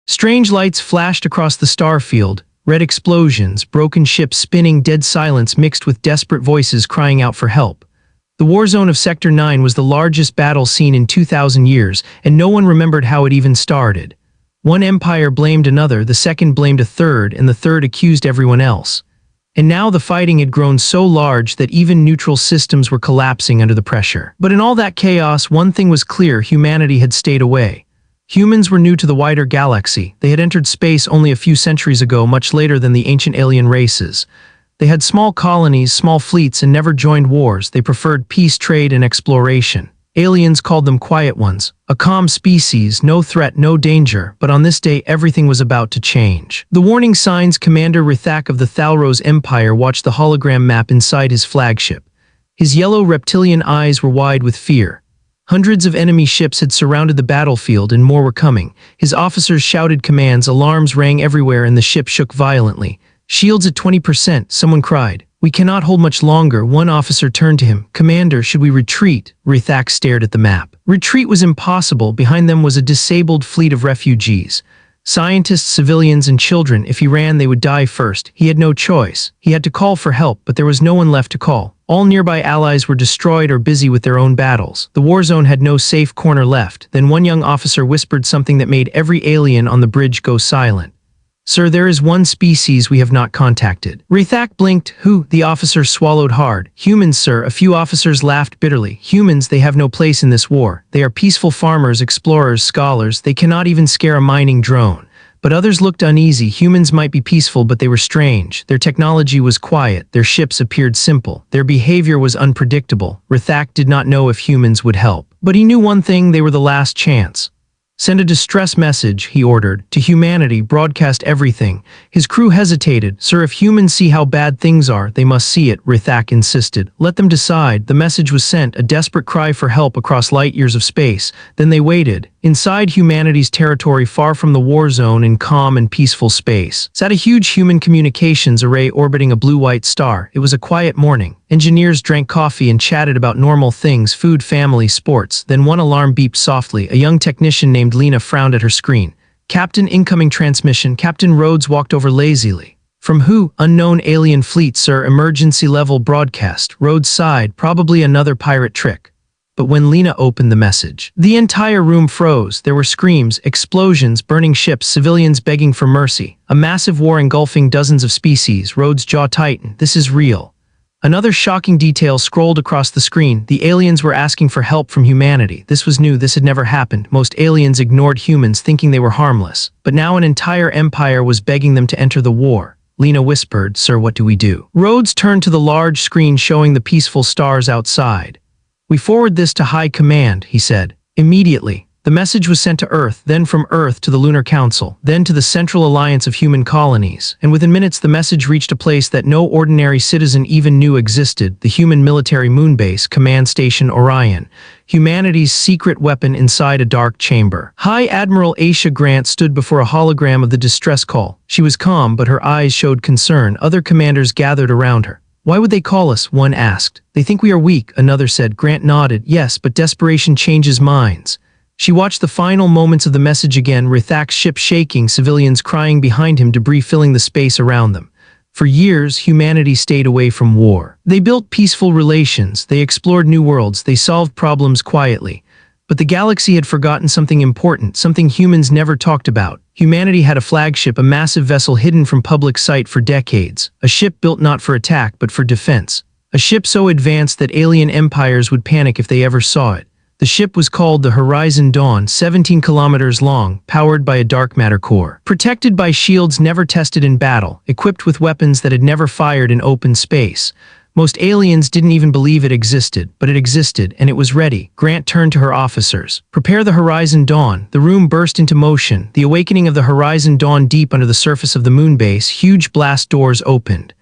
Strange lights flashed across the star field, red explosions, broken ships spinning, dead silence mixed with desperate voices crying out for help. The war zone of Sector 9 was the largest battle seen in 2,000 years, and no one remembered how it even started. One empire blamed another, the second blamed a third, and the third accused everyone else. And now the fighting had grown so large that even neutral systems were collapsing under the pressure. But in all that chaos, one thing was clear: humanity had stayed away. Humans were new to the wider galaxy. They had entered space only a few centuries ago, much later than the ancient alien races. They had small colonies, small fleets, and never joined wars. They preferred peace, trade, and exploration. Aliens called them quiet ones, a calm species, no threat, no danger, but on this day everything was about to change. The warning signs. Commander Rithak of the Thalros Empire watched the hologram map inside his flagship. His yellow reptilian eyes were wide with fear. Hundreds of enemy ships had surrounded the battlefield and more were coming. His officers shouted commands, alarms rang everywhere, and the ship shook violently. "Shields at 20%, someone cried. "We cannot hold much longer." One officer turned to him. "Commander, should we retreat?" Rithak stared at the map. Retreat was impossible. Behind them was a disabled fleet of refugees. Scientists, civilians, and children. If he ran, they would die first. He had no choice. He had to call for help, but there was no one left to call. All nearby allies were destroyed or busy with their own battles. The war zone had no safe corner left. Then one young officer whispered something that made every alien on the bridge go silent. "Sir, there is one species we have not contacted." Rithak blinked. "Who?" The officer swallowed hard. "Humans, sir." A few officers laughed bitterly. "Humans, they have no place in this war. They are peaceful farmers, explorers, scholars. They cannot even scare a mining drone." But others looked uneasy. Humans might be peaceful, but they were strange. Their technology was quiet. Their ships appeared simple. Their behavior was unpredictable. Rithak did not know if humans would help. But he knew one thing: they were the last chance. "Send a distress message," he ordered, "to humanity. Broadcast everything." His crew hesitated. "Sir, if humans see how bad things are, they must see it," Rithak insisted. "Let them decide." The message was sent, a desperate cry for help across light years of space. Then they waited. Inside humanity's territory, far from the war zone, in calm and peaceful space, sat a huge human communications array orbiting a blue-white star. It was a quiet morning. Engineers drank coffee and chatted about normal things: food, family, sports. Then one alarm beeped softly. A young technician named Lena frowned at her screen. "Captain, incoming transmission." Captain Rhodes walked over lazily. "From who?" "Unknown alien fleet, sir. Emergency level broadcast." Rhodes sighed. "Probably another pirate trick." But when Lena opened the message, the entire room froze. There were screams, explosions, burning ships, civilians begging for mercy. A massive war engulfing dozens of species. Rhodes' jaw tightened. "This is real." Another shocking detail scrolled across the screen. The aliens were asking for help from humanity. This was new. This had never happened. Most aliens ignored humans, thinking they were harmless. But now an entire empire was begging them to enter the war. Lena whispered, "Sir, what do we do?" Rhodes turned to the large screen showing the peaceful stars outside. "We forward this to High Command," he said. Immediately, the message was sent to Earth, then from Earth to the Lunar Council, then to the Central Alliance of Human Colonies, and within minutes the message reached a place that no ordinary citizen even knew existed: the human military moonbase, Command Station Orion, humanity's secret weapon inside a dark chamber. High Admiral Aisha Grant stood before a hologram of the distress call. She was calm, but her eyes showed concern. Other commanders gathered around her. "Why would they call us?" one asked. "They think we are weak," another said. Grant nodded. "Yes, but desperation changes minds." She watched the final moments of the message again. Rithak's ship shaking, civilians crying behind him, debris filling the space around them. For years, humanity stayed away from war. They built peaceful relations, they explored new worlds, they solved problems quietly. But the galaxy had forgotten something important, something humans never talked about. Humanity had a flagship, a massive vessel hidden from public sight for decades. A ship built not for attack, but for defense. A ship so advanced that alien empires would panic if they ever saw it. The ship was called the Horizon Dawn, 17 kilometers long, powered by a dark matter core. Protected by shields never tested in battle, equipped with weapons that had never fired in open space. Most aliens didn't even believe it existed, but it existed, and it was ready. Grant turned to her officers. "Prepare the Horizon Dawn." The room burst into motion. The awakening of the Horizon Dawn deep under the surface of the moonbase. Huge blast doors opened.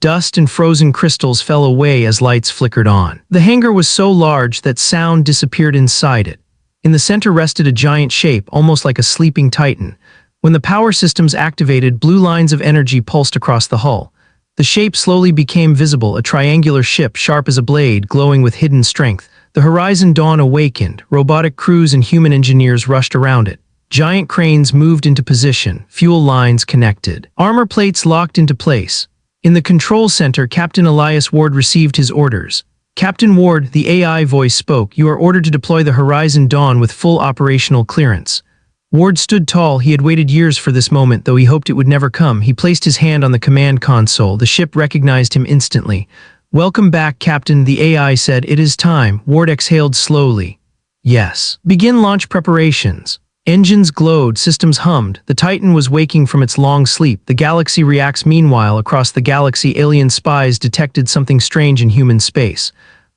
Dust and frozen crystals fell away as lights flickered on. The hangar was so large that sound disappeared inside it. In the center rested a giant shape, almost like a sleeping titan. When the power systems activated, blue lines of energy pulsed across the hull. The shape slowly became visible, a triangular ship sharp as a blade, glowing with hidden strength. The Horizon Dawn awakened. Robotic crews and human engineers rushed around it. Giant cranes moved into position, fuel lines connected. Armor plates locked into place. In the control center, Captain Elias Ward received his orders. Captain Ward, the AI voice spoke, "You are ordered to deploy the Horizon Dawn with full operational clearance." Ward stood tall. He had waited years for this moment, though he hoped it would never come. He placed his hand on the command console. The ship recognized him instantly. "Welcome back, Captain," the AI said. "It is time." Ward exhaled slowly. "Yes." "Begin launch preparations." Engines glowed, systems hummed. The Titan was waking from its long sleep. The galaxy reacts. Meanwhile, across the galaxy, alien spies detected something strange in human space.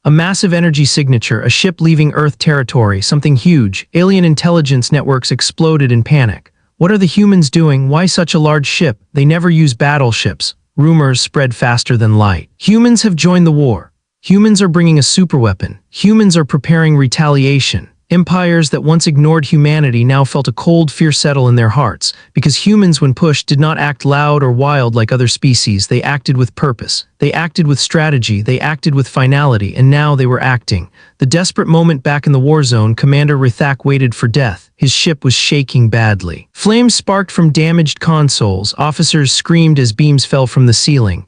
A massive energy signature, a ship leaving Earth territory, something huge. Alien intelligence networks exploded in panic. What are the humans doing? Why such a large ship? They never use battleships. Rumors spread faster than light. Humans have joined the war. Humans are bringing a superweapon. Humans are preparing retaliation. Empires that once ignored humanity now felt a cold fear settle in their hearts, because humans, when pushed, did not act loud or wild like other species. They acted with purpose. They acted with strategy. They acted with finality, and now they were acting. The desperate moment back in the war zone, Commander Rithak waited for death. His ship was shaking badly. Flames sparked from damaged consoles. Officers screamed as beams fell from the ceiling.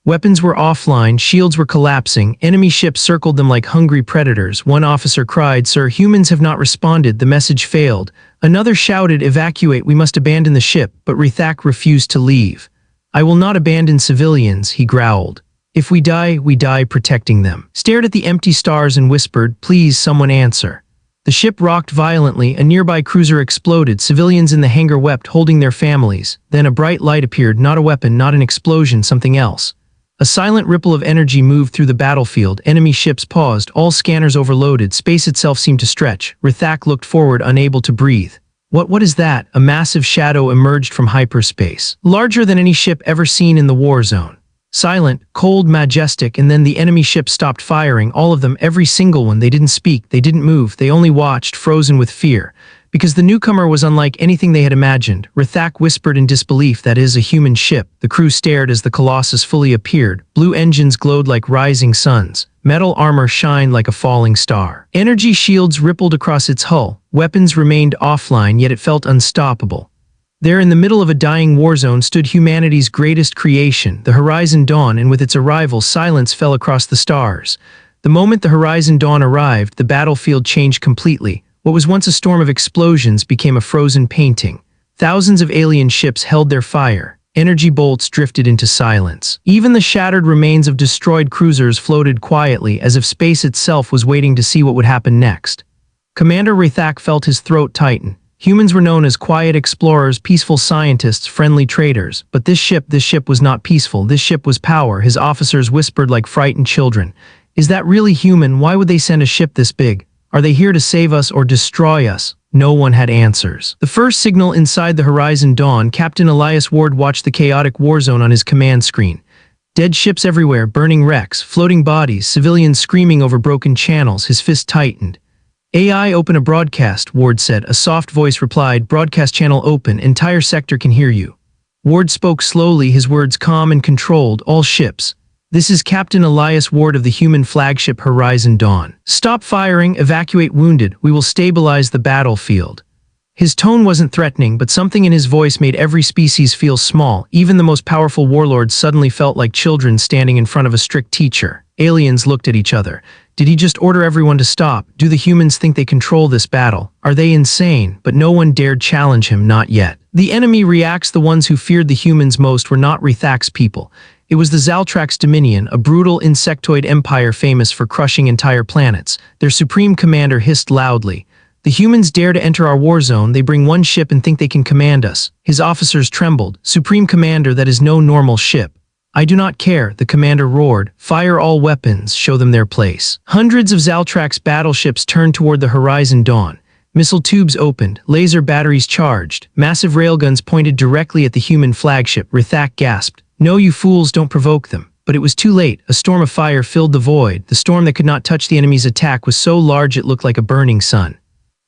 Weapons were offline, shields were collapsing, enemy ships circled them like hungry predators. One officer cried, "Sir, humans have not responded, the message failed." Another shouted, "Evacuate, we must abandon the ship," but Rithak refused to leave. "I will not abandon civilians," he growled. "If we die protecting them." Stared at the empty stars and whispered, "Please, someone answer." The ship rocked violently, a nearby cruiser exploded, civilians in the hangar wept, holding their families. Then a bright light appeared, not a weapon, not an explosion, something else. A silent ripple of energy moved through the battlefield. Enemy ships paused, all scanners overloaded, space itself seemed to stretch. Rithak looked forward, unable to breathe. What is that?" A massive shadow emerged from hyperspace. Larger than any ship ever seen in the war zone. Silent, cold, majestic, and then the enemy ships stopped firing, all of them, every single one. They didn't speak, they didn't move, they only watched, frozen with fear. Because the newcomer was unlike anything they had imagined. Rithak whispered in disbelief, "That is a human ship." The crew stared as the Colossus fully appeared. Blue engines glowed like rising suns. Metal armor shined like a falling star. Energy shields rippled across its hull. Weapons remained offline, yet it felt unstoppable. There in the middle of a dying war zone stood humanity's greatest creation, the Horizon Dawn, and with its arrival, silence fell across the stars. The moment the Horizon Dawn arrived, the battlefield changed completely. What was once a storm of explosions became a frozen painting. Thousands of alien ships held their fire. Energy bolts drifted into silence. Even the shattered remains of destroyed cruisers floated quietly, as if space itself was waiting to see what would happen next. Commander Rithak felt his throat tighten. Humans were known as quiet explorers, peaceful scientists, friendly traders. But this ship was not peaceful. This ship was power. His officers whispered like frightened children. "Is that really human? Why would they send a ship this big? Are they here to save us or destroy us?" No one had answers. The first signal inside the Horizon Dawn, Captain Elias Ward watched the chaotic war zone on his command screen. Dead ships everywhere, burning wrecks, floating bodies, civilians screaming over broken channels. His fist tightened. "AI, open a broadcast," Ward said. A soft voice replied, "Broadcast channel open, entire sector can hear you." Ward spoke slowly, his words calm and controlled. "All ships. This is Captain Elias Ward of the human flagship Horizon Dawn. Stop firing, evacuate wounded, we will stabilize the battlefield." His tone wasn't threatening, but something in his voice made every species feel small. Even the most powerful warlords suddenly felt like children standing in front of a strict teacher. Aliens looked at each other. Did he just order everyone to stop? Do the humans think they control this battle? Are they insane? But no one dared challenge him, not yet. The enemy reacts. The ones who feared the humans most were not Rithak's people. It was the Zaltrax Dominion, a brutal insectoid empire famous for crushing entire planets. Their supreme commander hissed loudly. "The humans dare to enter our war zone. They bring one ship and think they can command us." His officers trembled. "Supreme Commander, that is no normal ship." "I do not care," the commander roared. "Fire all weapons, show them their place." Hundreds of Zaltrax battleships turned toward the Horizon Dawn. Missile tubes opened, laser batteries charged, massive railguns pointed directly at the human flagship. Rithak gasped. "No, you fools, don't provoke them." But it was too late. A storm of fire filled the void. The storm that could not touch the enemy's attack was so large it looked like a burning sun.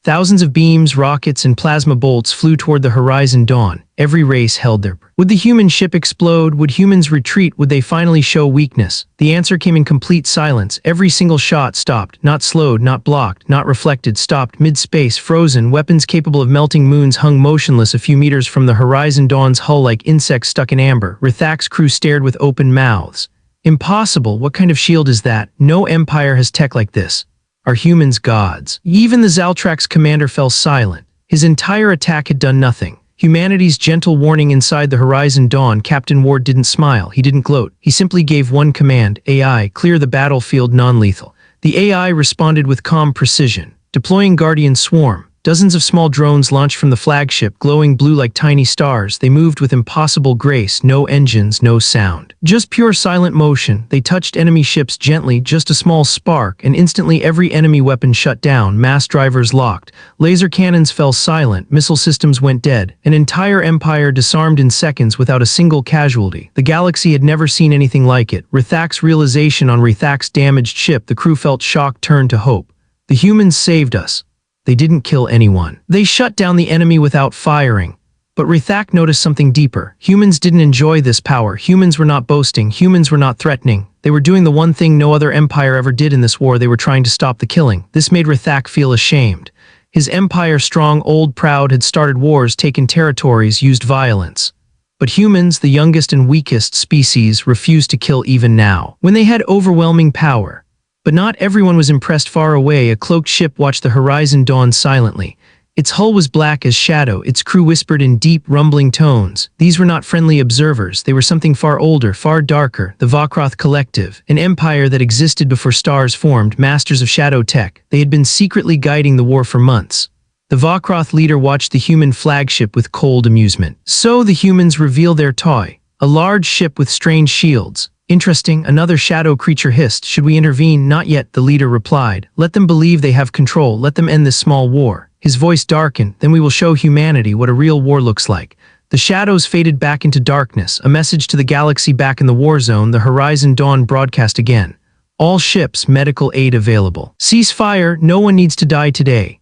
Thousands of beams, rockets, and plasma bolts flew toward the horizon dawn. Every race held their breath. Would the human ship explode? Would humans retreat? Would they finally show weakness? The answer came in complete silence. Every single shot stopped, not slowed, not blocked, not reflected, stopped mid-space, frozen. Weapons capable of melting moons hung motionless a few meters from the horizon dawn's hull like insects stuck in amber. Rithak's crew stared with open mouths. Impossible. What kind of shield is that? No empire has tech like this. Are humans gods? Even the Zaltrak's commander fell silent. His entire attack had done nothing. Humanity's gentle warning inside the horizon dawn. Captain Ward didn't smile. He didn't gloat. He simply gave one command: AI, clear the battlefield, non-lethal. The AI responded with calm precision, deploying Guardian Swarm. Dozens of small drones launched from the flagship, glowing blue like tiny stars. They moved with impossible grace, no engines, no sound. Just pure silent motion. They touched enemy ships gently, just a small spark, and instantly every enemy weapon shut down, mass drivers locked. Laser cannons fell silent, missile systems went dead. An entire empire disarmed in seconds without a single casualty. The galaxy had never seen anything like it. Rithak's realization on Rithak's damaged ship, the crew felt shock turn to hope. The humans saved us. They didn't kill anyone. They shut down the enemy without firing. But Rithak noticed something deeper. Humans didn't enjoy this power. Humans were not boasting. Humans were not threatening. They were doing the one thing no other empire ever did in this war. They were trying to stop the killing. This made Rithak feel ashamed. His empire, strong, old, proud, had started wars, taken territories, used violence. But humans, the youngest and weakest species, refused to kill even now, when they had overwhelming power. But not everyone was impressed. Far away, a cloaked ship watched the horizon dawn silently. Its hull was black as shadow. Its crew whispered in deep, rumbling tones. These were not friendly observers. They were something far older, far darker. The Vakroth Collective, an empire that existed before stars formed, masters of shadow tech. They had been secretly guiding the war for months. The Vakroth leader watched the human flagship with cold amusement. So the humans reveal their toy, a large ship with strange shields. Interesting, another shadow creature hissed. Should we intervene? Not yet, the leader replied. Let them believe they have control. Let them end this small war. His voice darkened. Then we will show humanity what a real war looks like. The shadows faded back into darkness. A message to the galaxy back in the war zone. The horizon dawn broadcast again. All ships, medical aid available. Ceasefire, no one needs to die today.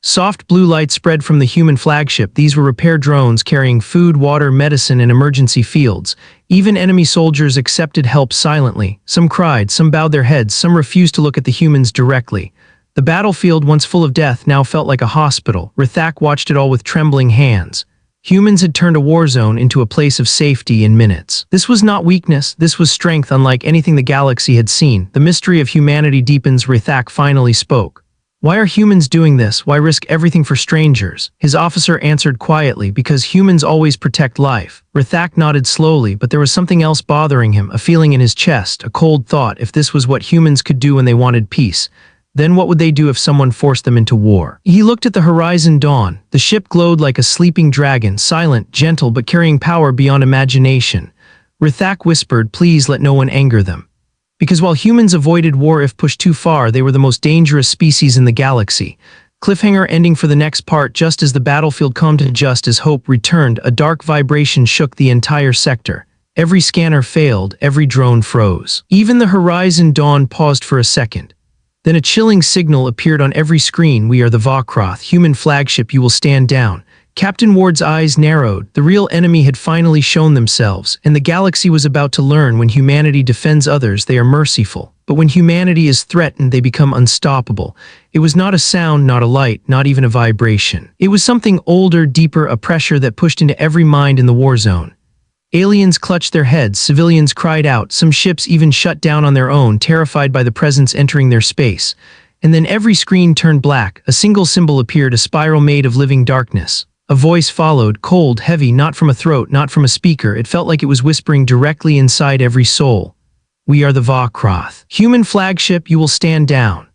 Soft blue light spread from the human flagship. These were repair drones carrying food, water, medicine, and emergency fields. Even enemy soldiers accepted help silently. Some cried, some bowed their heads, some refused to look at the humans directly. The battlefield, once full of death, now felt like a hospital. Rithak watched it all with trembling hands. Humans had turned a war zone into a place of safety in minutes. This was not weakness, this was strength unlike anything the galaxy had seen. The mystery of humanity deepens. Rithak finally spoke. Why are humans doing this? Why risk everything for strangers? His officer answered quietly, because humans always protect life. Rithak nodded slowly, but there was something else bothering him, a feeling in his chest, a cold thought. If this was what humans could do when they wanted peace, then what would they do if someone forced them into war? He looked at the horizon dawn. The ship glowed like a sleeping dragon, silent, gentle, but carrying power beyond imagination. Rithak whispered, please let no one anger them. Because while humans avoided war if pushed too far, they were the most dangerous species in the galaxy. Cliffhanger ending for the next part. Just as the battlefield calmed and just as hope returned, a dark vibration shook the entire sector. Every scanner failed, every drone froze. Even the horizon dawn paused for a second. Then a chilling signal appeared on every screen. We are the Vakroth, human flagship, you will stand down. Captain Ward's eyes narrowed. The real enemy had finally shown themselves, and the galaxy was about to learn when humanity defends others, they are merciful. But when humanity is threatened, they become unstoppable. It was not a sound, not a light, not even a vibration. It was something older, deeper, a pressure that pushed into every mind in the war zone. Aliens clutched their heads, civilians cried out, some ships even shut down on their own, terrified by the presence entering their space. And then every screen turned black. A single symbol appeared, a spiral made of living darkness. A voice followed, cold, heavy, not from a throat, not from a speaker. It felt like it was whispering directly inside every soul. We are the Vakroth. Human flagship, you will stand down.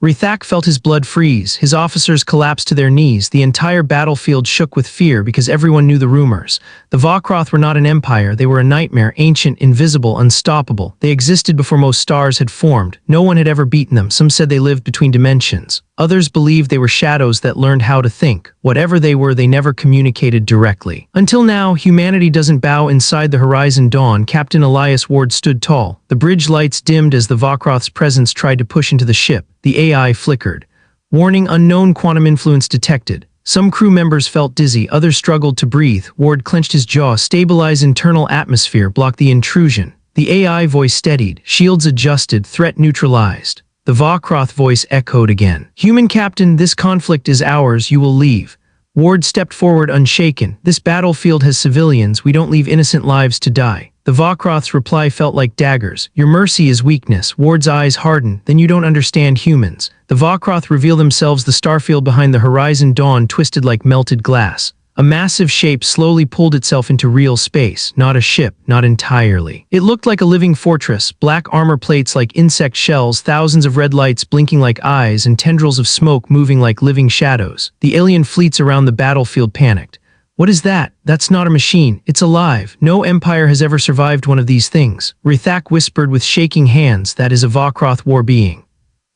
Rithak felt his blood freeze. His officers collapsed to their knees. The entire battlefield shook with fear because everyone knew the rumors. The Vakroth were not an empire. They were a nightmare, ancient, invisible, unstoppable. They existed before most stars had formed. No one had ever beaten them. Some said they lived between dimensions. Others believed they were shadows that learned how to think. Whatever they were, they never communicated directly. Until now, humanity doesn't bow. Inside the horizon dawn, Captain Elias Ward stood tall. The bridge lights dimmed as the Vakroth's presence tried to push into the ship. The AI flickered. Warning: unknown quantum influence detected. Some crew members felt dizzy, others struggled to breathe. Ward clenched his jaw. Stabilize internal atmosphere, block the intrusion. The AI voice steadied, shields adjusted, threat neutralized. The Vokroth voice echoed again. Human captain, this conflict is ours, you will leave. Ward stepped forward unshaken. This battlefield has civilians, we don't leave innocent lives to die. The Vokroth's reply felt like daggers. Your mercy is weakness. Ward's eyes hardened. Then you don't understand humans. The Vokroth reveal themselves. The starfield behind the horizon dawn twisted like melted glass. A massive shape slowly pulled itself into real space, not a ship, not entirely. It looked like a living fortress, black armor plates like insect shells, thousands of red lights blinking like eyes, and tendrils of smoke moving like living shadows. The alien fleets around the battlefield panicked. What is that? That's not a machine. It's alive. No empire has ever survived one of these things. Rithak whispered with shaking hands, that is a Vokroth war being.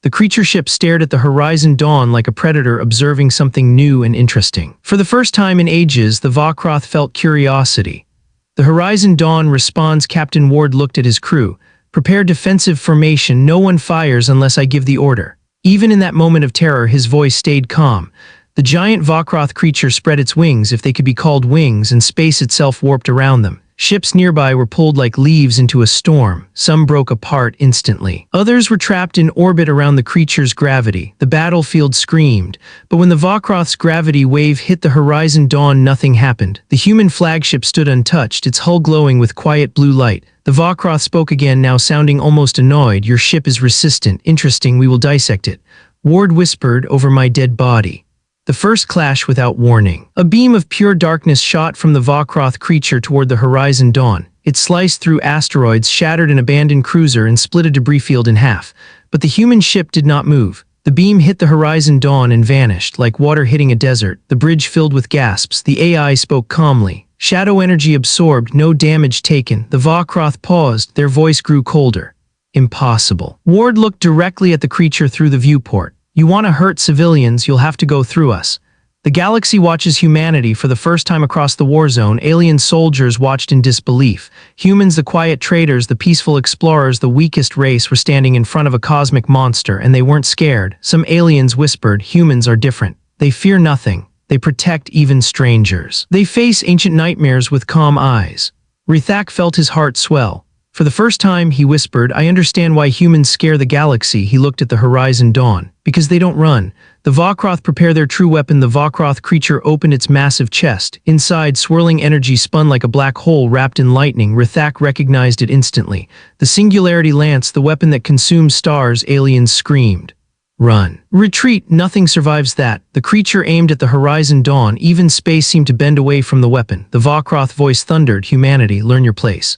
The creature ship stared at the horizon dawn like a predator observing something new and interesting. For the first time in ages, the Vokroth felt curiosity. The horizon dawn responds. Captain Ward looked at his crew. Prepare defensive formation. No one fires unless I give the order. Even in that moment of terror, his voice stayed calm. The giant Vokroth creature spread its wings, if they could be called wings, and space itself warped around them. Ships nearby were pulled like leaves into a storm. Some broke apart instantly. Others were trapped in orbit around the creature's gravity. The battlefield screamed. But when the Vokroth's gravity wave hit the horizon dawn, nothing happened. The human flagship stood untouched, its hull glowing with quiet blue light. The Vokroth spoke again, now sounding almost annoyed. Your ship is resistant. Interesting, we will dissect it. Ward whispered, over my dead body. The first clash without warning. A beam of pure darkness shot from the Vokroth creature toward the horizon dawn. It sliced through asteroids, shattered an abandoned cruiser, and split a debris field in half. But the human ship did not move. The beam hit the horizon dawn and vanished, like water hitting a desert. The bridge filled with gasps. The AI spoke calmly. Shadow energy absorbed, no damage taken. The Vokroth paused, their voice grew colder. Impossible. Ward looked directly at the creature through the viewport. You want to hurt civilians, you'll have to go through us. The galaxy watches humanity. For the first time across the Warzone, alien soldiers watched in disbelief. Humans, the quiet traders, the peaceful explorers, the weakest race, were standing in front of a cosmic monster, and they weren't scared. Some aliens whispered, humans are different. They fear nothing. They protect even strangers. They face ancient nightmares with calm eyes. Rithak felt his heart swell. For the first time, he whispered, I understand why humans scare the galaxy. He looked at the horizon dawn. Because they don't run. The Vokroth prepare their true weapon. The Vokroth creature opened its massive chest. Inside, swirling energy spun like a black hole wrapped in lightning. Rithak recognized it instantly. The Singularity Lance, the weapon that consumes stars. Aliens screamed. Run. Retreat. Nothing survives that. The creature aimed at the horizon dawn. Even space seemed to bend away from the weapon. The Vokroth voice thundered, humanity, learn your place.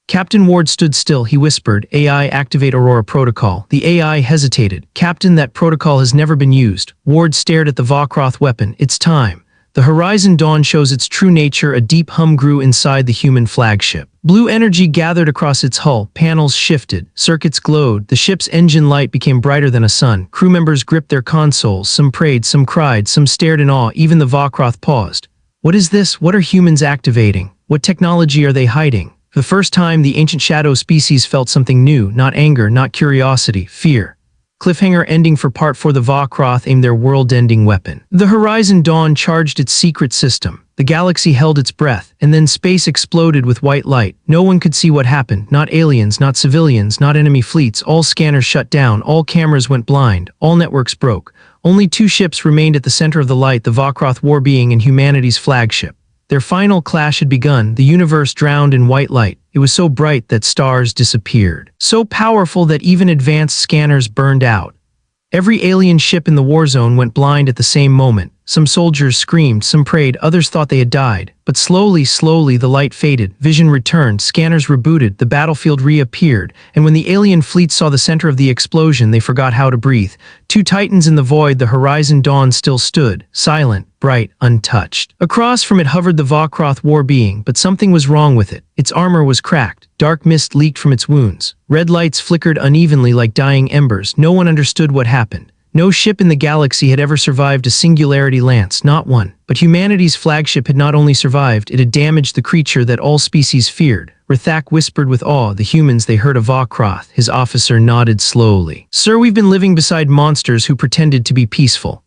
Captain Ward stood still. He whispered, AI, activate Aurora Protocol. The AI hesitated. Captain, that protocol has never been used. Ward stared at the Vokroth weapon. It's time. The horizon dawn shows its true nature. A deep hum grew inside the human flagship. Blue energy gathered across its hull. Panels shifted. Circuits glowed. The ship's engine light became brighter than a sun. Crew members gripped their consoles. Some prayed, some cried, some stared in awe. Even the Vokroth paused. What is this? What are humans activating? What technology are they hiding? For the first time, the ancient shadow species felt something new, not anger, not curiosity, fear. Cliffhanger ending for Part 4. The Vokroth aimed their world-ending weapon. The horizon dawn charged its secret system. The galaxy held its breath, and then space exploded with white light. No one could see what happened. Not aliens, not civilians, not enemy fleets. All scanners shut down, all cameras went blind, all networks broke. Only two ships remained at the center of the light, the Vokroth war being and humanity's flagship. Their final clash had begun. The universe drowned in white light. It was so bright that stars disappeared. So powerful that even advanced scanners burned out. Every alien ship in the Warzone went blind at the same moment. Some soldiers screamed, some prayed, others thought they had died. But slowly, the light faded, vision returned, scanners rebooted, the battlefield reappeared, and when the alien fleet saw the center of the explosion, they forgot how to breathe. Two titans in the void, the horizon dawn still stood, silent, bright, untouched. Across from it hovered the Vokroth war being, but something was wrong with it. Its armor was cracked. Dark mist leaked from its wounds. Red lights flickered unevenly like dying embers. No one understood what happened. No ship in the galaxy had ever survived a singularity lance, not one. But humanity's flagship had not only survived, it had damaged the creature that all species feared. Rithak whispered with awe. The humans, they heard of Vokroth. His officer nodded slowly. Sir, we've been living beside monsters who pretended to be peaceful.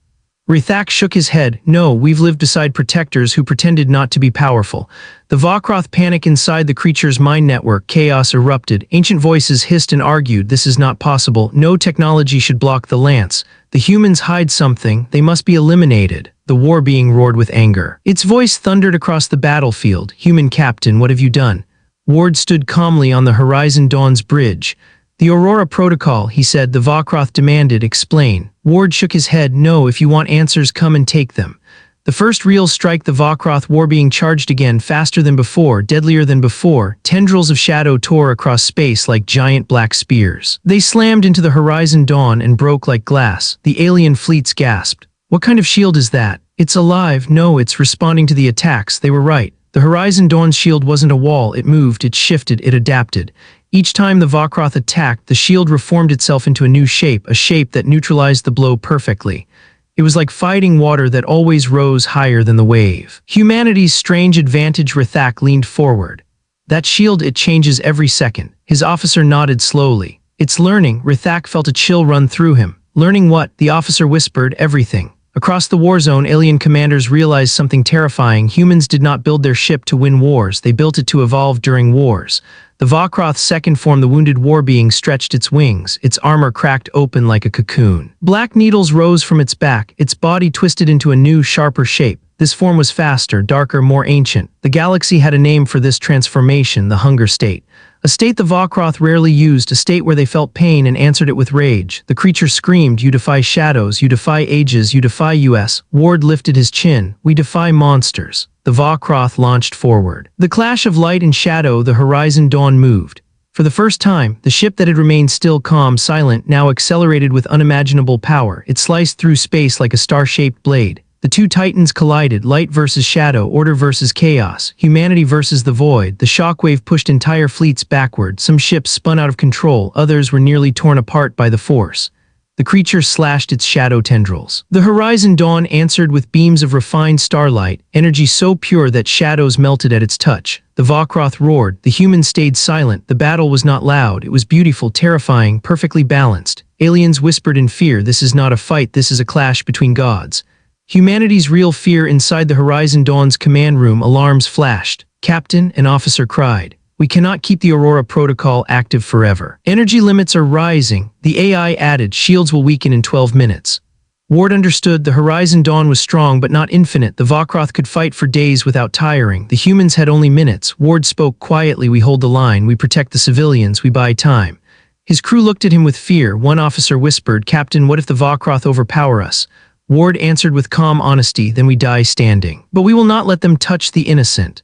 Rithak shook his head. No, we've lived beside protectors who pretended not to be powerful. The Vokroth panic inside the creature's mind network. Chaos erupted. Ancient voices hissed and argued. This is not possible. No technology should block the lance. The humans hide something. They must be eliminated. The war being roared with anger. Its voice thundered across the battlefield. Human captain, what have you done? Ward stood calmly on the Horizon Dawn's bridge. The Aurora Protocol, he said. The Vokroth demanded. Explain. Ward shook his head. No, if you want answers, come and take them. The first real strike, the Vokroth war being charged again, faster than before, deadlier than before. Tendrils of shadow tore across space like giant black spears. They slammed into the Horizon Dawn and broke like glass. The alien fleets gasped. What kind of shield is that? It's alive. No, it's responding to the attacks. They were right. The Horizon Dawn's shield wasn't a wall. It moved, it shifted, it adapted. Each time the Vokroth attacked, the shield reformed itself into a new shape, a shape that neutralized the blow perfectly. It was like fighting water that always rose higher than the wave. Humanity's strange advantage. Rithak leaned forward. That shield, it changes every second. His officer nodded slowly. It's learning. Rithak felt a chill run through him. Learning what? The officer whispered. Everything. Across the war zone, alien commanders realized something terrifying. Humans did not build their ship to win wars. They built it to evolve during wars. The Vokroth's second form, the wounded war being, stretched its wings. Its armor cracked open like a cocoon. Black needles rose from its back. Its body twisted into a new, sharper shape. This form was faster, darker, more ancient. The galaxy had a name for this transformation, the hunger state. A state the Vokroth rarely used, a state where they felt pain and answered it with rage. The creature screamed, "You defy shadows, you defy ages, you defy us." Ward lifted his chin. "We defy monsters." The Vokroth launched forward. The clash of light and shadow, the Horizon Dawn moved. For the first time, the ship that had remained still, calm, silent, now accelerated with unimaginable power. It sliced through space like a star-shaped blade. The two titans collided, light versus shadow, order versus chaos, humanity versus the void. The shockwave pushed entire fleets backward. Some ships spun out of control, others were nearly torn apart by the force. The creature slashed its shadow tendrils. The Horizon Dawn answered with beams of refined starlight, energy so pure that shadows melted at its touch. The Vokroth roared. The humans stayed silent. The battle was not loud. It was beautiful, terrifying, perfectly balanced. Aliens whispered in fear. This is not a fight, this is a clash between gods. Humanity's real fear. Inside the Horizon Dawn's command room, alarms flashed. "Captain," an officer cried. "We cannot keep the Aurora Protocol active forever. Energy limits are rising." The AI added, "Shields will weaken in 12 minutes." Ward understood. The Horizon Dawn was strong but not infinite. The Vokroth could fight for days without tiring. The humans had only minutes. Ward spoke quietly. "We hold the line. We protect the civilians. We buy time." His crew looked at him with fear. One officer whispered, "Captain, what if the Vokroth overpower us?" Ward answered with calm honesty, "Then we die standing. But we will not let them touch the innocent."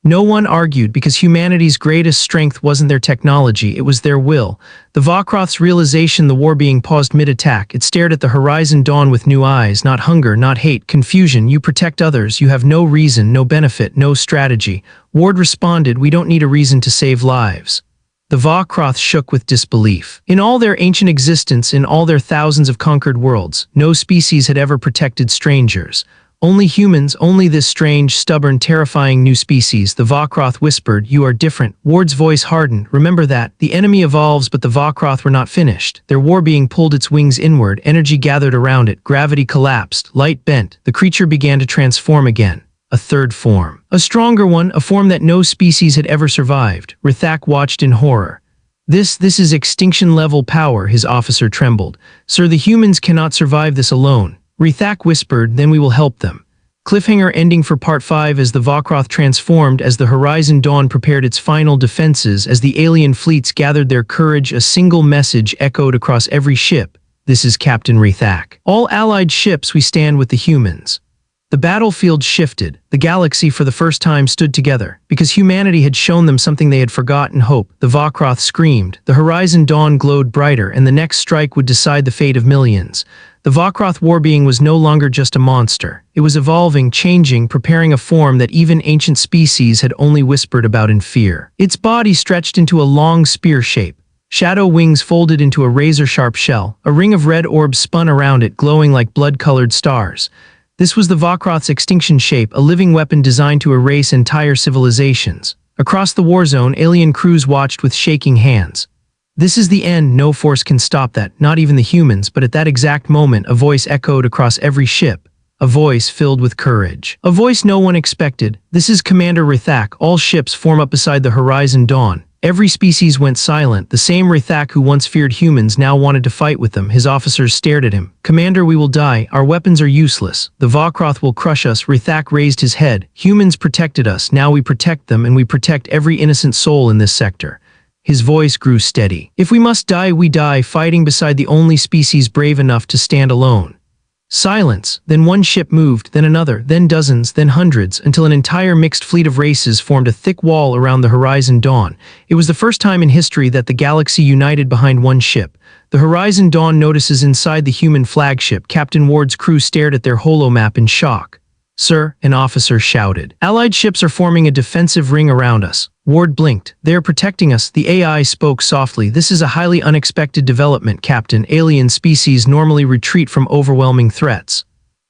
No one argued, because humanity's greatest strength wasn't their technology, it was their will. The Vokroth's realization, the war being paused mid-attack, it stared at the Horizon Dawn with new eyes, not hunger, not hate, confusion. "You protect others, you have no reason, no benefit, no strategy." Ward responded, "We don't need a reason to save lives." The Vokroth shook with disbelief. In all their ancient existence, in all their thousands of conquered worlds, no species had ever protected strangers. Only humans, only this strange, stubborn, terrifying new species. The Vokroth whispered, "You are different." Ward's voice hardened. "Remember that. The enemy evolves, but the Vokroth were not finished." Their war being pulled its wings inward, energy gathered around it, gravity collapsed, light bent. The creature began to transform again. A third form. A stronger one, a form that no species had ever survived. Rithak watched in horror. This is extinction-level power," his officer trembled. "Sir, the humans cannot survive this alone." Rithak whispered, "Then we will help them." Cliffhanger ending for Part 5. As the Vokroth transformed, as the Horizon Dawn prepared its final defenses, as the alien fleets gathered their courage, a single message echoed across every ship. "This is Captain Rithak. All allied ships, we stand with the humans." The battlefield shifted. The galaxy for the first time stood together, because humanity had shown them something they had forgotten: hope. The Vokroth screamed. The Horizon Dawn glowed brighter, and the next strike would decide the fate of millions. The Vokroth war being was no longer just a monster. It was evolving, changing, preparing a form that even ancient species had only whispered about in fear. Its body stretched into a long spear shape. Shadow wings folded into a razor-sharp shell. A ring of red orbs spun around it, glowing like blood-colored stars. This was the Vokroth's extinction shape, a living weapon designed to erase entire civilizations. Across the Warzone, alien crews watched with shaking hands. This is the end, no force can stop that, not even the humans, but at that exact moment, a voice echoed across every ship. A voice filled with courage. A voice no one expected. This is Commander Rithak. All ships form up beside the Horizon Dawn. Every species went silent. The same Rithak who once feared humans now wanted to fight with them. His officers stared at him. Commander, we will die. Our weapons are useless. The Vokroth will crush us. Rithak raised his head. Humans protected us. Now we protect them, and we protect every innocent soul in this sector. His voice grew steady. If we must die, we die, fighting beside the only species brave enough to stand alone. Silence. Then one ship moved, then another, then dozens, then hundreds, until an entire mixed fleet of races formed a thick wall around the Horizon Dawn. It was the first time in history that the galaxy united behind one ship. The Horizon Dawn notices inside the human flagship. Captain Ward's crew stared at their holomap in shock. "Sir," an officer shouted. "Allied ships are forming a defensive ring around us." Ward blinked. "They are protecting us." The AI spoke softly. "This is a highly unexpected development, Captain. Alien species normally retreat from overwhelming threats."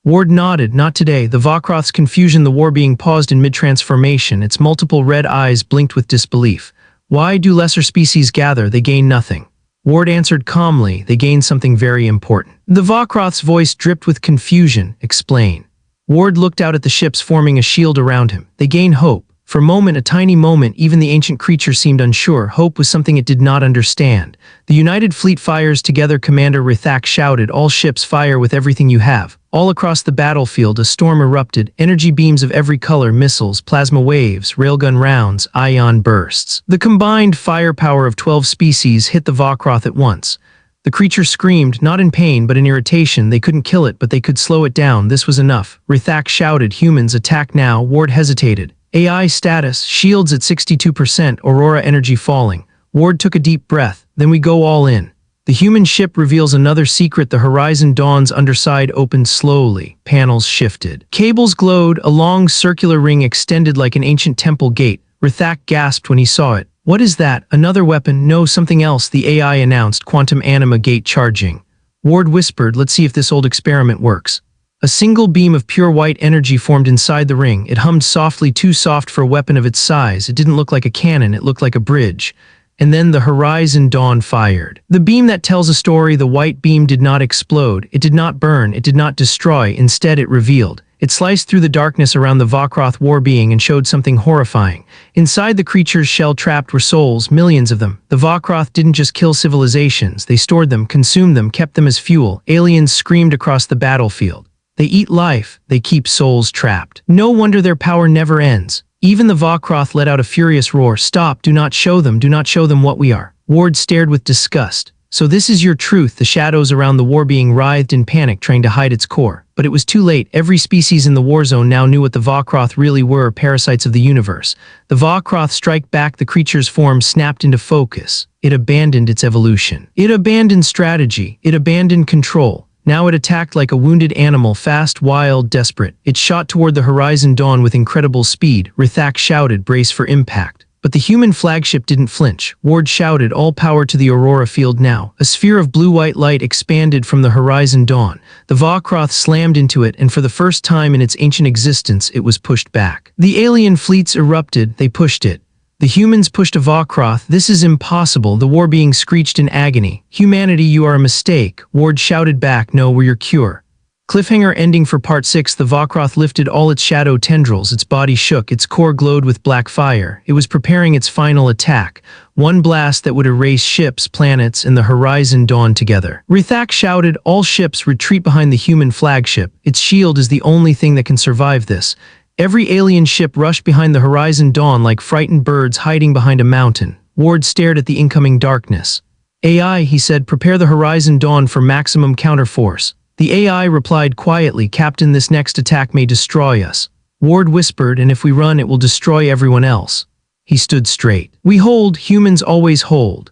Ward nodded. "Not today." The Vokroth's confusion, the war being paused in mid-transformation. Its multiple red eyes blinked with disbelief. "Why do lesser species gather? They gain nothing." Ward answered calmly. "They gain something very important." The Vokroth's voice dripped with confusion. "Explain." Ward looked out at the ships forming a shield around him. "They gain hope." For a moment, a tiny moment, even the ancient creature seemed unsure. Hope was something it did not understand. "The United Fleet fires together," Commander Rithak shouted. "All ships fire with everything you have." All across the battlefield, a storm erupted. Energy beams of every color, missiles, plasma waves, railgun rounds, ion bursts. The combined firepower of 12 species hit the Vokroth at once. The creature screamed, not in pain but in irritation. They couldn't kill it, but they could slow it down. This was enough. Rithak shouted, "Humans, attack now." Ward hesitated. AI status, shields at 62%, aurora energy falling. Ward took a deep breath. "Then we go all in." The human ship reveals another secret. The Horizon Dawn's underside opened slowly. Panels shifted. Cables glowed. A long circular ring extended like an ancient temple gate. Rithak gasped when he saw it. "What is that? Another weapon?" "No, something else," the AI announced. "Quantum anima gate charging." Ward whispered, "Let's see if this old experiment works." A single beam of pure white energy formed inside the ring. It hummed softly, too soft for a weapon of its size. It didn't look like a cannon, it looked like a bridge. And then the Horizon Dawn fired. The beam that tells a story. The white beam did not explode. It did not burn. It did not destroy. Instead, it revealed. It sliced through the darkness around the Vokroth war being and showed something horrifying. Inside the creature's shell trapped were souls, millions of them. The Vokroth didn't just kill civilizations. They stored them, consumed them, kept them as fuel. Aliens screamed across the battlefield. They eat life. They keep souls trapped. No wonder their power never ends. Even the Vokroth let out a furious roar. "Stop, do not show them what we are." Ward stared with disgust. "So this is your truth." The shadows around the war being writhed in panic, trying to hide its core. But it was too late. Every species in the Warzone now knew what the Vokroth really were, parasites of the universe. The Vokroth strike back. The creature's form snapped into focus. It abandoned its evolution. It abandoned strategy. It abandoned control. Now it attacked like a wounded animal, fast, wild, desperate. It shot toward the Horizon Dawn with incredible speed. Rithak shouted, "Brace for impact." But the human flagship didn't flinch. Ward shouted, "All power to the Aurora field now." A sphere of blue-white light expanded from the Horizon Dawn. The Vokroth slammed into it, and for the first time in its ancient existence, it was pushed back. The alien fleets erupted. They pushed it. The humans pushed a Vokroth. "This is impossible." The war being screeched in agony. "Humanity, you are a mistake." Ward shouted back, "No, we're your cure." Cliffhanger ending for Part 6. The Vokroth lifted all its shadow tendrils. Its body shook. Its core glowed with black fire. It was preparing its final attack. One blast that would erase ships, planets, and the Horizon Dawn together. Rithak shouted, "All ships retreat behind the human flagship. Its shield is the only thing that can survive this." Every alien ship rushed behind the Horizon Dawn like frightened birds hiding behind a mountain. Ward stared at the incoming darkness. "AI," he said, "prepare the Horizon Dawn for maximum counterforce." The AI replied quietly, "Captain, this next attack may destroy us." Ward whispered, "And if we run, it will destroy everyone else." He stood straight. "We hold, humans always hold."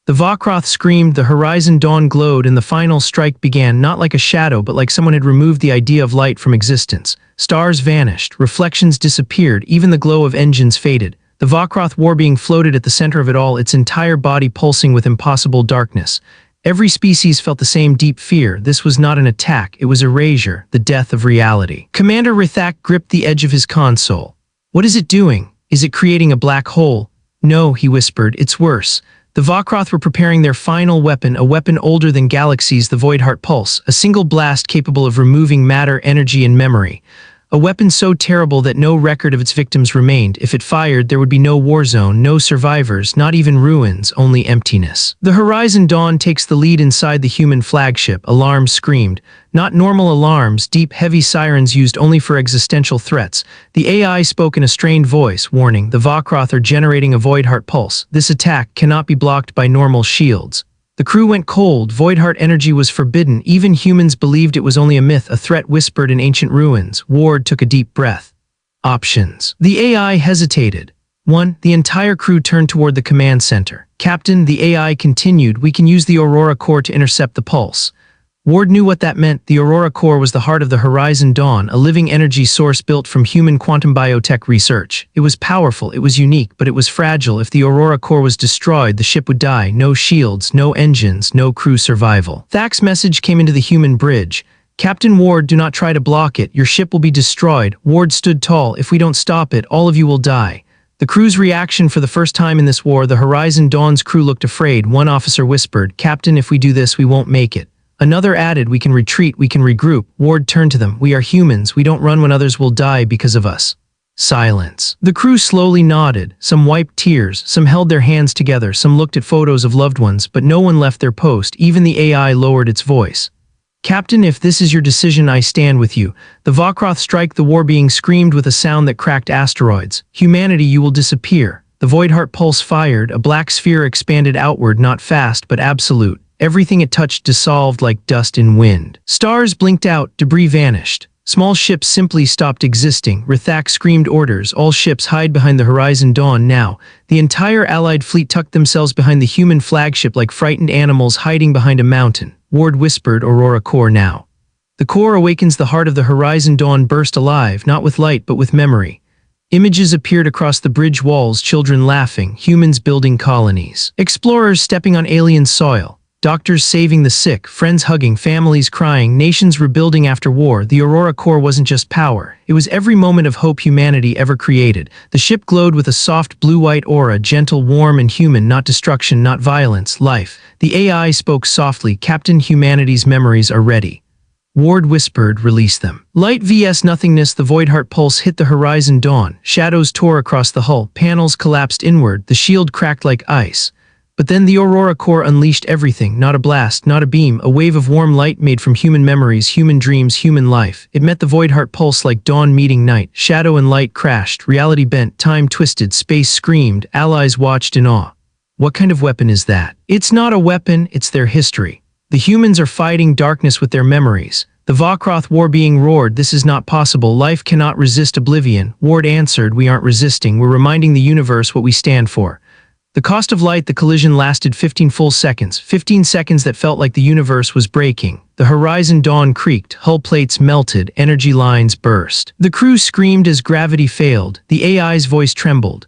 The Vokroth screamed, the Horizon Dawn glowed, and the final strike began, not like a shadow, but like someone had removed the idea of light from existence. Stars vanished, reflections disappeared, even the glow of engines faded. The Vakroth war being floated at the center of it all, its entire body pulsing with impossible darkness. Every species felt the same deep fear. This was not an attack, it was erasure, the death of reality. Commander Rithak gripped the edge of his console. What is it doing? Is it creating a black hole? No, he whispered, it's worse. The Vakroth were preparing their final weapon, a weapon older than galaxies, the Voidheart Pulse, a single blast capable of removing matter, energy, and memory. A weapon so terrible that no record of its victims remained. If it fired, there would be no Warzone, no survivors, not even ruins, only emptiness. The Horizon Dawn takes the lead inside the human flagship. Alarms screamed. Not normal alarms, deep, heavy sirens used only for existential threats. The AI spoke in a strained voice, warning, the Vakroth are generating a Voidheart Pulse. This attack cannot be blocked by normal shields. The crew went cold. Voidheart energy was forbidden. Even humans believed it was only a myth, a threat whispered in ancient ruins. Ward took a deep breath. Options. The AI hesitated. 1. The entire crew turned toward the command center. Captain, the AI continued, we can use the Aurora Core to intercept the pulse. Ward knew what that meant. The Aurora Core was the heart of the Horizon Dawn, a living energy source built from human quantum biotech research. It was powerful, it was unique, but it was fragile. If the Aurora Core was destroyed, the ship would die. No shields, no engines, no crew survival. Thak's message came into the human bridge. Captain Ward, do not try to block it. Your ship will be destroyed. Ward stood tall. If we don't stop it, all of you will die. The crew's reaction for the first time in this war, the Horizon Dawn's crew looked afraid. One officer whispered, Captain, if we do this, we won't make it. Another added, we can retreat, we can regroup. Ward turned to them. We are humans. We don't run when others will die because of us. Silence. The crew slowly nodded. Some wiped tears. Some held their hands together. Some looked at photos of loved ones, but no one left their post. Even the AI lowered its voice. Captain, if this is your decision, I stand with you. The Vakroth strike, the war being screamed with a sound that cracked asteroids. Humanity, you will disappear. The Voidheart Pulse fired. A black sphere expanded outward, not fast, but absolute. Everything it touched dissolved like dust in wind. Stars blinked out, debris vanished. Small ships simply stopped existing. Rithak screamed orders. All ships hide behind the Horizon Dawn now. The entire Allied fleet tucked themselves behind the human flagship like frightened animals hiding behind a mountain. Ward whispered, Aurora Core now. The core awakens. The heart of the Horizon Dawn burst alive, not with light but with memory. Images appeared across the bridge walls, children laughing, humans building colonies. Explorers stepping on alien soil. Doctors saving the sick, friends hugging, families crying, nations rebuilding after war. The Aurora Core wasn't just power. It was every moment of hope humanity ever created. The ship glowed with a soft blue-white aura, gentle, warm, and human, not destruction, not violence, life. The AI spoke softly, Captain, humanity's memories are ready. Ward whispered, release them. Light vs nothingness, the Voidheart Pulse hit the Horizon Dawn. Shadows tore across the hull, panels collapsed inward, the shield cracked like ice. But then the Aurora Core unleashed everything, not a blast, not a beam, a wave of warm light made from human memories, human dreams, human life. It met the Voidheart Pulse like dawn meeting night. Shadow and light crashed, reality bent, time twisted, space screamed, allies watched in awe. What kind of weapon is that? It's not a weapon, it's their history. The humans are fighting darkness with their memories. The Vakroth war being roared, this is not possible, life cannot resist oblivion. Ward answered, we aren't resisting, we're reminding the universe what we stand for. The cost of light, the collision lasted 15 full seconds, 15 seconds that felt like the universe was breaking. The Horizon Dawn creaked, hull plates melted, energy lines burst. The crew screamed as gravity failed, the AI's voice trembled.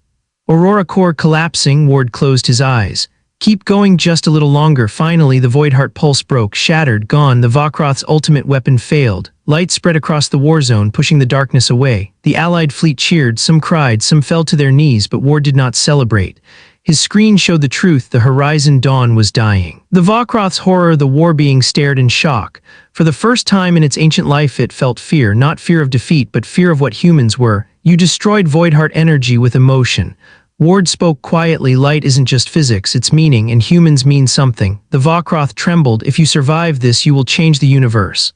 Aurora Core collapsing, Ward closed his eyes. Keep going just a little longer. Finally, the Voidheart Pulse broke, shattered, gone. The Vakroth's ultimate weapon failed. Light spread across the war zone, pushing the darkness away. The Allied fleet cheered, some cried, some fell to their knees, but Ward did not celebrate. His screen showed the truth, the Horizon Dawn was dying. The Vakroth's horror, the war being stared in shock. For the first time in its ancient life it felt fear, not fear of defeat, but fear of what humans were. You destroyed Voidheart energy with emotion. Ward spoke quietly, light isn't just physics, it's meaning, and humans mean something. The Vakroth trembled, if you survive this you will change the universe.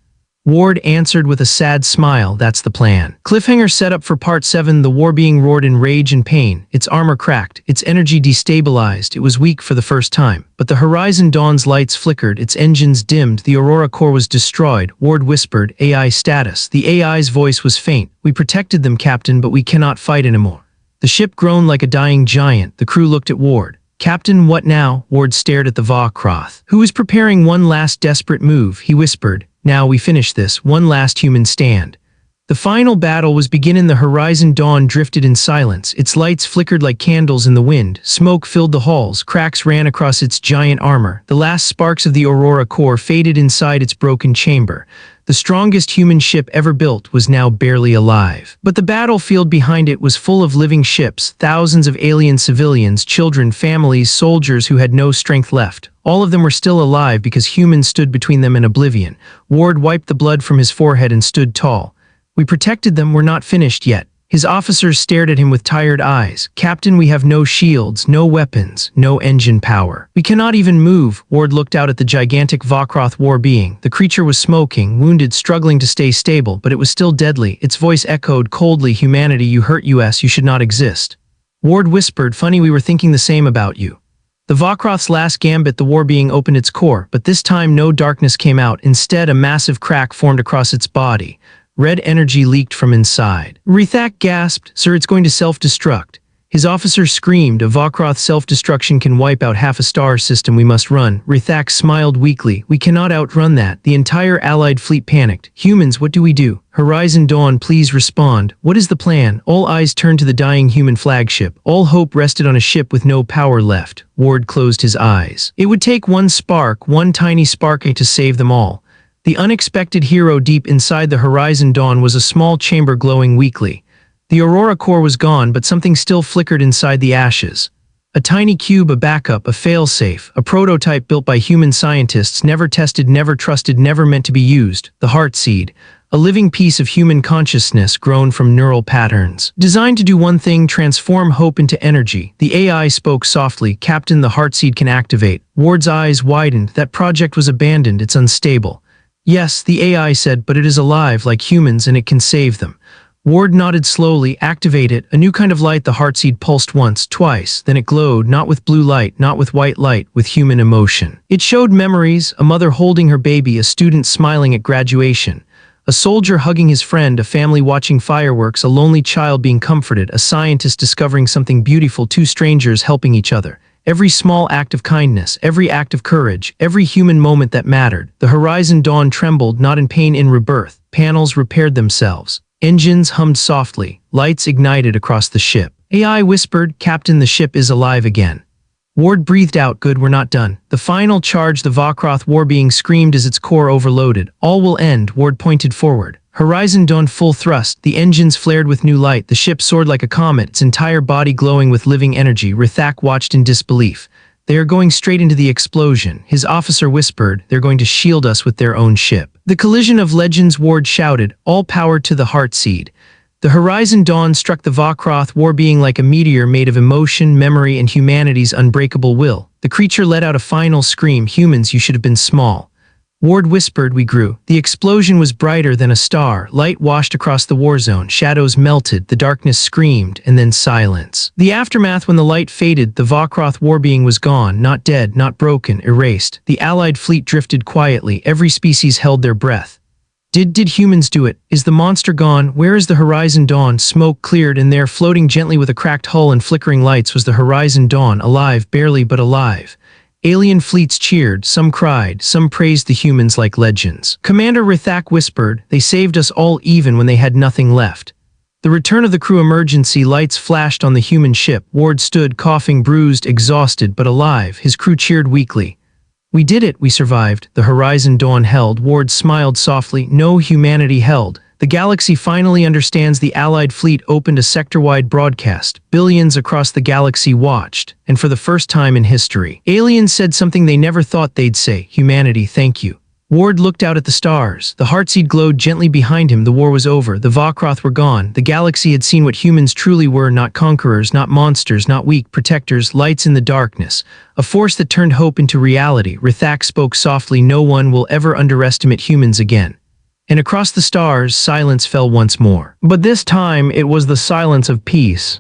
Ward answered with a sad smile, that's the plan. Cliffhanger set up for Part 7, the war being roared in rage and pain. Its armor cracked, its energy destabilized, it was weak for the first time. But the Horizon Dawn's lights flickered, its engines dimmed, the Aurora Core was destroyed. Ward whispered, AI status. The AI's voice was faint. We protected them, Captain, but we cannot fight anymore. The ship groaned like a dying giant. The crew looked at Ward. Captain, what now? Ward stared at the Vakroth, who was preparing one last desperate move. He whispered, now we finish this, one last human stand. The final battle was beginning. The horizon dawn drifted in silence. Its lights flickered like candles in the wind. Smoke filled the halls. Cracks ran across its giant armor. The last sparks of the Aurora core faded inside its broken chamber. The strongest human ship ever built was now barely alive. But the battlefield behind it was full of living ships, thousands of alien civilians, children, families, soldiers who had no strength left. All of them were still alive because humans stood between them and oblivion. Ward wiped the blood from his forehead and stood tall. We protected them, we're not finished yet. His officers stared at him with tired eyes. Captain, we have no shields, no weapons, no engine power. We cannot even move. Ward looked out at the gigantic Vokroth war being. The creature was smoking, wounded, struggling to stay stable, but it was still deadly. Its voice echoed coldly, humanity, you hurt us, you should not exist. Ward whispered, funny, we were thinking the same about you. The Vokroth's last gambit, the war being opened its core, but this time no darkness came out. Instead, a massive crack formed across its body. Red energy leaked from inside. Rethak gasped, sir, it's going to self-destruct. His officer screamed, a Vokroth self-destruction can wipe out half a star system, we must run. Rethak smiled weakly, we cannot outrun that. The entire allied fleet panicked. Humans, what do we do? Horizon Dawn, please respond. What is the plan? All eyes turned to the dying human flagship. All hope rested on a ship with no power left. Ward closed his eyes. It would take one spark, one tiny spark to save them all. The unexpected hero deep inside the Horizon Dawn was a small chamber glowing weakly. The Aurora core was gone, but something still flickered inside the ashes. A tiny cube, a backup, a failsafe, a prototype built by human scientists, never tested, never trusted, never meant to be used. The Heart Seed, a living piece of human consciousness grown from neural patterns. Designed to do one thing, transform hope into energy. The AI spoke softly, Captain, the Heart Seed can activate. Ward's eyes widened. That project was abandoned, it's unstable. Yes, the AI said, but it is alive like humans and it can save them. Ward nodded slowly. Activate it. A new kind of light. The Heartseed pulsed once, twice, then it glowed, not with blue light, not with white light, with human emotion. It showed memories, a mother holding her baby, a student smiling at graduation, a soldier hugging his friend, a family watching fireworks, a lonely child being comforted, a scientist discovering something beautiful, two strangers helping each other. Every small act of kindness, every act of courage, every human moment that mattered. The Horizon Dawn trembled, not in pain, in rebirth. Panels repaired themselves. Engines hummed softly. Lights ignited across the ship. AI whispered, Captain, the ship is alive again. Ward breathed out, good, we're not done. The final charge, the Vokroth war being screamed as its core overloaded. All will end. Ward pointed forward. Horizon Dawn full thrust. The engines flared with new light. The ship soared like a comet, its entire body glowing with living energy. Rithak watched in disbelief. They are going straight into the explosion. His officer whispered, they're going to shield us with their own ship. The collision of legends, Ward shouted, all power to the Heartseed. The Horizon Dawn struck the Vokroth war being like a meteor made of emotion, memory, and humanity's unbreakable will. The creature let out a final scream, humans, you should have been small. Ward whispered, we grew. The explosion was brighter than a star. Light washed across the war zone. Shadows melted. The darkness screamed, and then silence. The aftermath, when the light faded, the Vokroth war being was gone, not dead, not broken, erased. The Allied fleet drifted quietly. Every species held their breath. Did humans do it? Is the monster gone? Where is the Horizon Dawn? Smoke cleared, and there, floating gently with a cracked hull and flickering lights, was the Horizon Dawn, alive, barely but alive. Alien fleets cheered, some cried, some praised the humans like legends. Commander Rithak whispered, they saved us all even when they had nothing left. The return of the crew, emergency lights flashed on the human ship. Ward stood, coughing, bruised, exhausted, but alive. His crew cheered weakly. We did it, we survived. The Horizon Dawn held. Ward smiled softly. No, humanity held. The galaxy finally understands. The Allied fleet opened a sector-wide broadcast. Billions across the galaxy watched. And for the first time in history, aliens said something they never thought they'd say. Humanity, thank you. Ward looked out at the stars. The Heartseed glowed gently behind him. The war was over. The Vokroth were gone. The galaxy had seen what humans truly were, not conquerors, not monsters, not weak protectors, lights in the darkness. A force that turned hope into reality. Rithak spoke softly, no one will ever underestimate humans again. And across the stars, silence fell once more. But this time, it was the silence of peace,